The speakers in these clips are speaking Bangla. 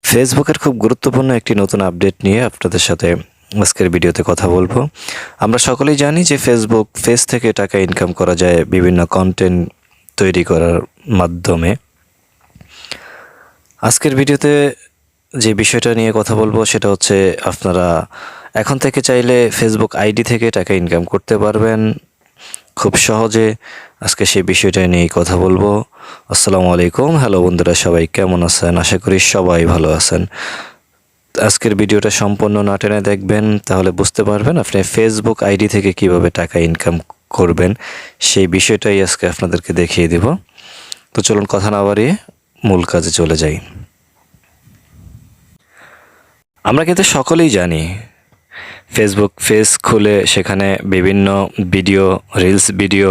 ফেসবুকের খুব গুরুত্বপূর্ণ একটি নতুন আপডেট নিয়ে আপনাদের সাথে আজকের ভিডিওতে কথা বলবো। আমরা সকলেই জানি যে ফেসবুক পেজ থেকে টাকা ইনকাম করা যায় বিভিন্ন কন্টেন্ট তৈরি করার মাধ্যমে। আজকের ভিডিওতে যে বিষয়টা নিয়ে কথা বলবো সেটা হচ্ছে আপনারা এখন থেকে চাইলে ফেসবুক আইডি থেকে টাকা ইনকাম করতে পারবেন খুব সহজে। আজকে সেই বিষয়টা নিয়েই কথা বলবো। আসসালামু আলাইকুম, হ্যালো বন্ধুরা, সবাই কেমন আছেন? আশা করি সবাই ভালো আছেন। আজকের ভিডিওটা সম্পূর্ণ না টেনে দেখবেন, তাহলে বুঝতে পারবেন আপনি ফেসবুক আইডি থেকে কিভাবে টাকা ইনকাম করবেন। সেই বিষয়টাই আজকে আপনাদেরকে দেখিয়ে দিব। তো চলুন কথা না বাড়িয়ে মূল কাজে চলে যাই। আমরা কিন্তু সকলেই জানি ফেসবুক পেজ খুলে সেখানে বিভিন্ন ভিডিও, রিলস ভিডিও,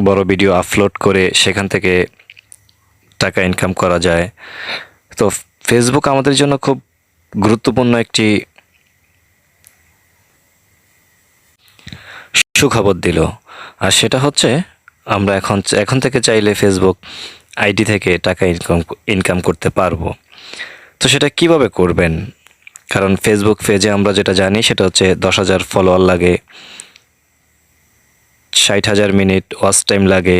বড় ভিডিও আপলোড করে সেখান থেকে টাকা ইনকাম করা যায়। তো ফেসবুক আমাদের জন্য খুব গুরুত্বপূর্ণ একটি সুখবর দিল, আর সেটা হচ্ছে আমরা এখন থেকে চাইলে ফেসবুক আইডি থেকে টাকা ইনকাম করতে পারবো। তো সেটা কিভাবে করবেন? কারণ ফেসবুক পেজে আমরা যেটা জানি সেটা হচ্ছে 10,000 ফলোয়ার লাগে, 60,000 মিনিট ওয়াচ টাইম লাগে,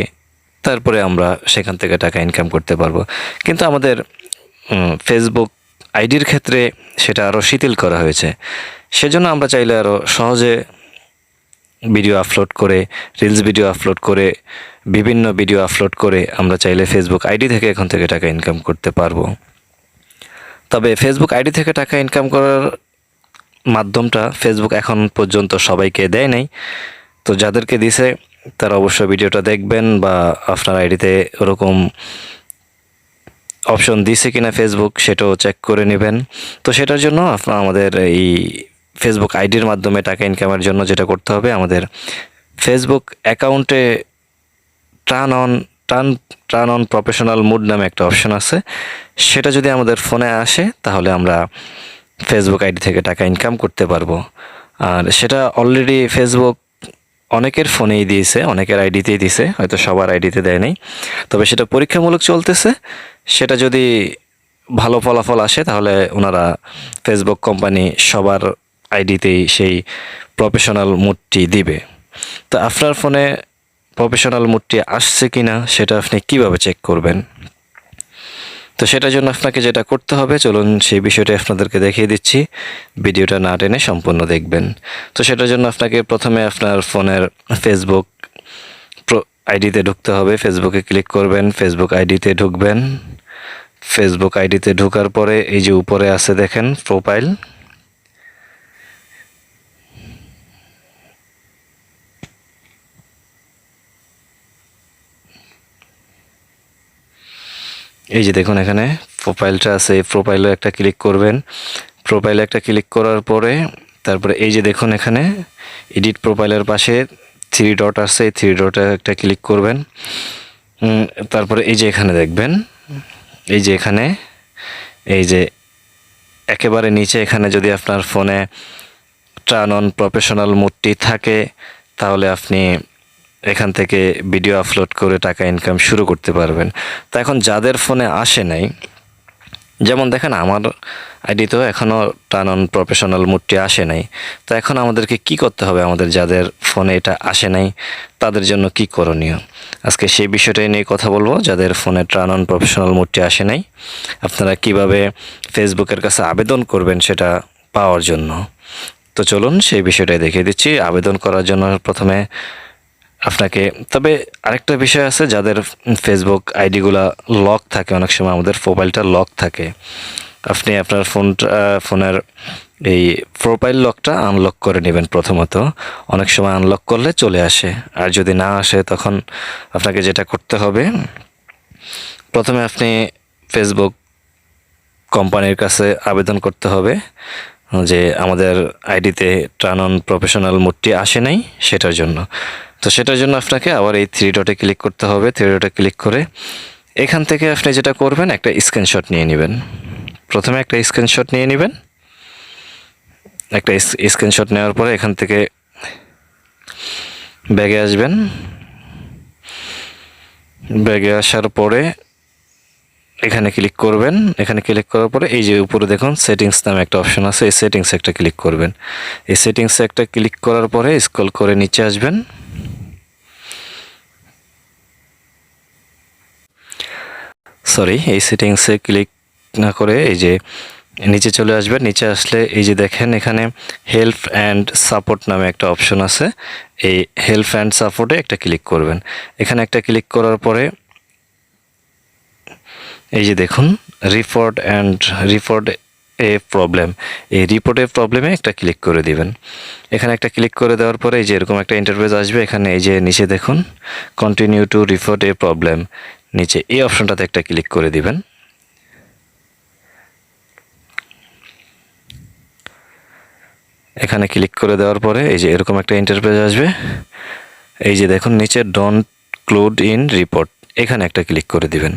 তারপরে আমরা সেখান থেকে টাকা ইনকাম করতে পারবো। কিন্তু আমাদের ফেসবুক আইডির ক্ষেত্রে সেটা আরও শিথিল করা হয়েছে। সেজন্য আমরা চাইলে আরও সহজে ভিডিও আপলোড করে, রিলস ভিডিও আপলোড করে, বিভিন্ন ভিডিও আপলোড করে আমরা চাইলে ফেসবুক আইডি থেকে এখন থেকে টাকা ইনকাম করতে পারবো। তবে ফেসবুক আইডি থেকে টাকা ইনকাম করার মাধ্যমটা ফেসবুক এখন পর্যন্ত সবাইকে দেয় নাই। তো যাদেরকে দিছে তারা অবশ্যই ভিডিওটা দেখবেন, বা আপনার আইডিতে ওরকম অপশন দিছে কিনা ফেসবুক সেটাও চেক করে নেবেন। তো সেটার জন্য আপনার আমাদের এই ফেসবুক আইডির মাধ্যমে টাকা ইনকামের জন্য যেটা করতে হবে, আমাদের ফেসবুক অ্যাকাউন্টে টার্ন অন প্রফেশনাল মুড নামে একটা অপশন আছে। সেটা যদি আমাদের ফোনে আসে তাহলে আমরা ফেসবুক আইডি থেকে টাকা ইনকাম করতে পারবো। আর সেটা অলরেডি ফেসবুক অনেকের ফোনেই দিয়েছে, অনেকের আইডিতেই দিয়েছে, হয়তো সবার আইডিতে দেয় নাই। তবে সেটা পরীক্ষামূলক চলতেছে। সেটা যদি ভালো ফলাফল আসে তাহলে ওনারা ফেসবুক কোম্পানি সবার আইডিতেই সেই প্রফেশনাল মুডটি দিবে। তো আপনার ফোনে প্রফেশনাল মুডটি আসছে কিনা সেটা আপনি কিভাবে চেক করবেন? তো সেটার জন্য আপনাকে যেটা করতে হবে, চলুন সেই বিষয়টা আপনাদেরকে দেখিয়ে দিচ্ছি। ভিডিওটা না টেনে সম্পূর্ণ দেখবেন। তো সেটার জন্য আপনাকে প্রথমে আপনার ফোনের ফেসবুক আইডিতে ঢুকতে হবে। ফেসবুকে ক্লিক করবেন, ফেসবুক আইডিতে ঢুকবেন। ফেসবুক আইডিতে ঢোকার পরে এই যে উপরে আছে দেখেন প্রোফাইল, এই যে দেখুন এখানে প্রোফাইলটা আছে। এই প্রোফাইলে একটা ক্লিক করবেন। প্রোফাইলে একটা ক্লিক করার পরে তারপরে এই যে দেখুন এখানে এডিট প্রোফাইলের পাশে 3 ডট আছে, এই 3 ডটে একটা ক্লিক করবেন। তারপরে এই যে এখানে দেখবেন, এই যে এখানে এই যে একেবারে নিচে এখানে যদি আপনার ফোনে টার্ন অন প্রফেশনাল মুডটি থাকে তাহলে আপনি এখান থেকে ভিডিও আপলোড করে টাকা ইনকাম শুরু করতে পারবেন। তো এখন যাদের ফোনে আসে নাই, যেমন দেখেন আমার আইডিতেও এখনও টার্ন অন প্রফেশনাল মুডটি আসে নাই। তো এখন আমাদেরকে কি করতে হবে? আমাদের যাদের ফোনে এটা আসে নাই তাদের জন্য কি করণীয়, আজকে সেই বিষয়টাই নিয়ে কথা বলবো। যাদের ফোনে টার্ন অন প্রফেশনাল মুডটি আসে নাই, আপনারা কিভাবে ফেসবুকের কাছে আবেদন করবেন সেটা পাওয়ার জন্য। তো চলুন সেই বিষয়টাই দেখিয়ে দিচ্ছি। আবেদন করার জন্য প্রথমে আপনাকে, তবে আরেকটা বিষয় আছে, যাদের ফেসবুক আইডিগুলা লক থাকে, অনেক সময় আমাদের প্রোফাইলটা লক থাকে, আপনি আপনার ফোনের এই প্রোফাইল লকটা আনলক করে নেবেন প্রথমত। অনেক সময় আনলক করলে চলে আসে, আর যদি না আসে তখন আপনাকে যেটা করতে হবে, প্রথমে আপনি ফেসবুক কোম্পানির কাছে আবেদন করতে হবে যে আমাদের আইডিতে টার্ন অন প্রফেশনাল মুডটি আসে নাই সেটার জন্য। তো সেটার জন্য আপনাকে আবার এই 3 ডটে ক্লিক করতে হবে। 3 ডটে ক্লিক করে এখান থেকে আপনি যেটা করবেন, একটা স্ক্রিনশট নিয়ে নেবেন। প্রথমে একটা স্ক্রিনশট নিয়ে নেবেন। একটা স্ক্রিনশট নেওয়ার পরে এখান থেকে ব্যাগে আসবেন। ব্যাগে আসার পরে এখানে ক্লিক করবেন। এখানে ক্লিক করার পরে এই যে উপরে দেখুন সেটিংস নামে একটা অপশন আছে, এই সেটিংস একটা ক্লিক করবেন। এই সেটিংসে একটা ক্লিক করার পরে স্ক্রল করে নিচে আসবেন। সরি, এই সেটিংসে ক্লিক না করে এই যে নিচে চলে আসবেন। নিচে আসলে এই যে দেখেন এখানে হেল্প অ্যান্ড সাপোর্ট নামে একটা অপশন আছে, এই হেল্প অ্যান্ড সাপোর্টে একটা ক্লিক করবেন। এখানে একটা ক্লিক করার পরে এই যে দেখুন রিপোর্ট এ প্রবলেম, এই রিপোর্টের প্রবলেমে একটা ক্লিক করে দিবেন। এখানে একটা ক্লিক করে দেওয়ার পরে এই যে এরকম একটা ইন্টারফেস আসবে। এখানে এই যে নিচে দেখুন continue to report A problem, নিচে এই অপশনটাতে একটা ক্লিক করে দিবেন। এখানে ক্লিক করে দেওয়ার পরে এই যে এরকম একটা ইন্টারফেস আসবে। এই যে দেখুন নিচে ডোন্ট ক্লুড ইন রিপোর্ট, এখানে একটা ক্লিক করে দিবেন।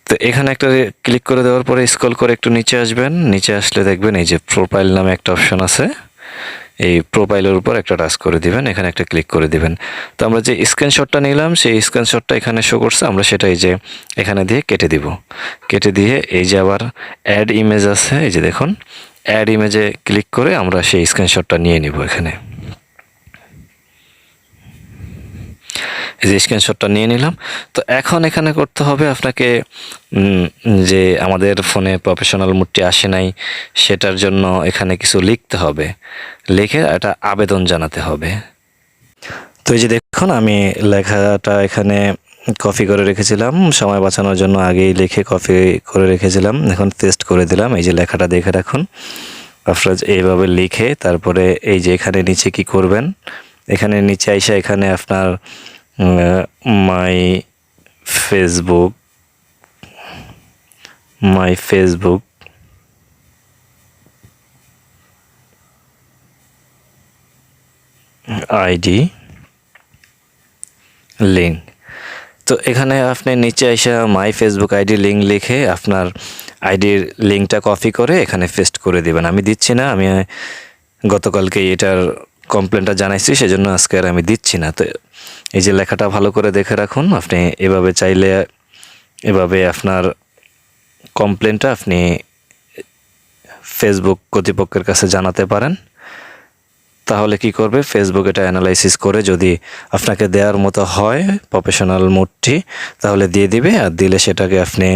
তো এখানে একটা ক্লিক করে দেওয়ার পরে স্ক্রল করে একটু নিচে আসবেন। নিচে আসলে দেখবেন এই যে প্রোফাইল নামে একটা অপশন আছে, এই প্রোফাইলের উপর একটা টাচ করে দিবেন, এখানে একটা ক্লিক করে দিবেন। তো আমরা যে স্ক্রিনশটটা নিলাম সেই স্ক্রিনশটটা এখানে শো করছে, আমরা সেটা এই যে এখানে দিয়ে কেটে দিব। কেটে দিয়ে এই যে আবার অ্যাড ইমেজ আছে, এই যে দেখুন অ্যাড ইমেজে ক্লিক করে আমরা সেই স্ক্রিনশটটা নিয়ে নিব। এখানে এই যে স্ক্রিনশটটা নিয়ে নিলাম। তো এখন এখানে করতে হবে আপনাকে যে আমাদের ফোনে প্রফেশনাল মোডটি আসে নাই, সেটার জন্য এখানে কিছু লিখতে হবে, লিখে একটা আবেদন জানাতে হবে। তো এই যে দেখুন আমি লেখাটা এখানে কপি করে রেখেছিলাম, সময় বাঁচানোর জন্য আগেই লিখে কপি করে রেখেছিলাম, এখন পেস্ট করে দিলাম। এই যে লেখাটা দেখে রাখুন, আপনারা এইভাবে লিখে তারপরে এই যে এখানে নিচে কি করবেন, এখানে নিচে আইসা এখানে আপনার মাই ফেসবুক আইডি লিঙ্ক। তো এখানে আপনি নিচে এসে মাই ফেসবুক আইডি লিঙ্ক লিখে আপনার আইডির লিঙ্কটা কপি করে এখানে পেস্ট করে দেবেন। আমি দিচ্ছি না, আমি গতকালকে এটার কমপ্লেনটা জানাইছি, সেজন্য আজকে আর আমি দিচ্ছি না। তো এই যে লেখাটা ভালো করে দেখে রাখুন, আপনি এভাবে চাইলে এভাবে আপনার কমপ্লেনটা আপনি ফেসবুক কর্তৃপক্ষের কাছে জানাতে পারেন। তাহলে কি করবে, ফেসবুক এটা অ্যানালাইসিস করে যদি আপনাকে দেওয়ার মতো হয় প্রফেশনাল মোডটি, তাহলে দিয়ে দিবে। আর দিলে সেটাকে আপনি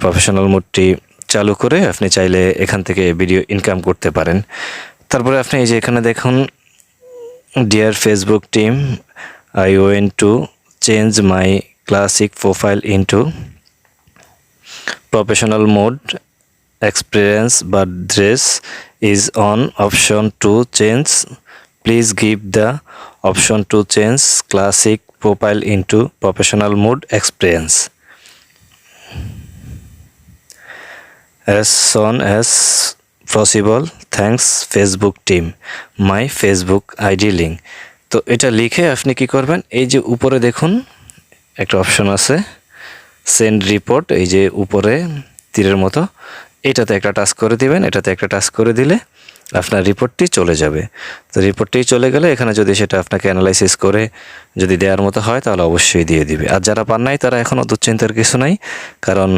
প্রফেশনাল মোডটি চালু করে আপনি চাইলে এখান থেকে ভিডিও ইনকাম করতে পারেন। তারপরে আপনি এই যে এখানে দেখুন dear Facebook team, I went to change my classic profile into professional mode experience but dress is on option to change, please give the option to change classic profile into professional mode experience as soon as possible, thanks Facebook team, my Facebook ID link। তো এটা লিখে আপনি কি করবেন, এই যে উপরে দেখুন একটা অপশন আছে সেন্ড রিপোর্ট, এই যে উপরে তীরের মতো, এটাতে একটা টাচ করে দিবেন। এটাতে একটা টাচ করে দিলে আপনার রিপোর্টটি চলে যাবে। তো রিপোর্টটি চলে গেলে এখানে যদি সেটা আপনাকে অ্যানালাইসিস করে যদি দেওয়ার মতো হয় তাহলে অবশ্যই দিয়ে দিবে। আর যারা পান নাই তারা এখনও দুশ্চিন্তার কিছু নাই, কারণ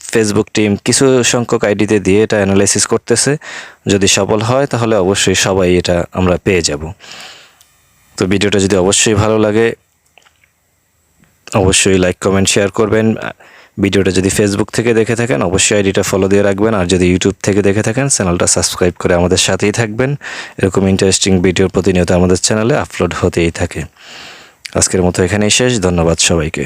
ফেসবুক টিম কিছু সংখ্যক আইডিতে দিয়ে এটা অ্যানালাইসিস করতেছে। যদি সফল হয় তাহলে অবশ্যই সবাই এটা আমরা পেয়ে যাব। তো ভিডিওটা যদি অবশ্যই ভালো লাগে অবশ্যই লাইক কমেন্ট শেয়ার করবেন। ভিডিওটা যদি ফেসবুক থেকে দেখে থাকেন অবশ্যই আইডিটা ফলো দিয়ে রাখবেন, আর যদি ইউটিউব থেকে দেখে থাকেন চ্যানেলটা সাবস্ক্রাইব করে আমাদের সাথেই থাকবেন। এরকম ইন্টারেস্টিং ভিডিও প্রতিনিয়ত আমাদের চ্যানেলে আপলোড হতেই থাকে। আজকের মতো এখানেই শেষ, ধন্যবাদ সবাইকে।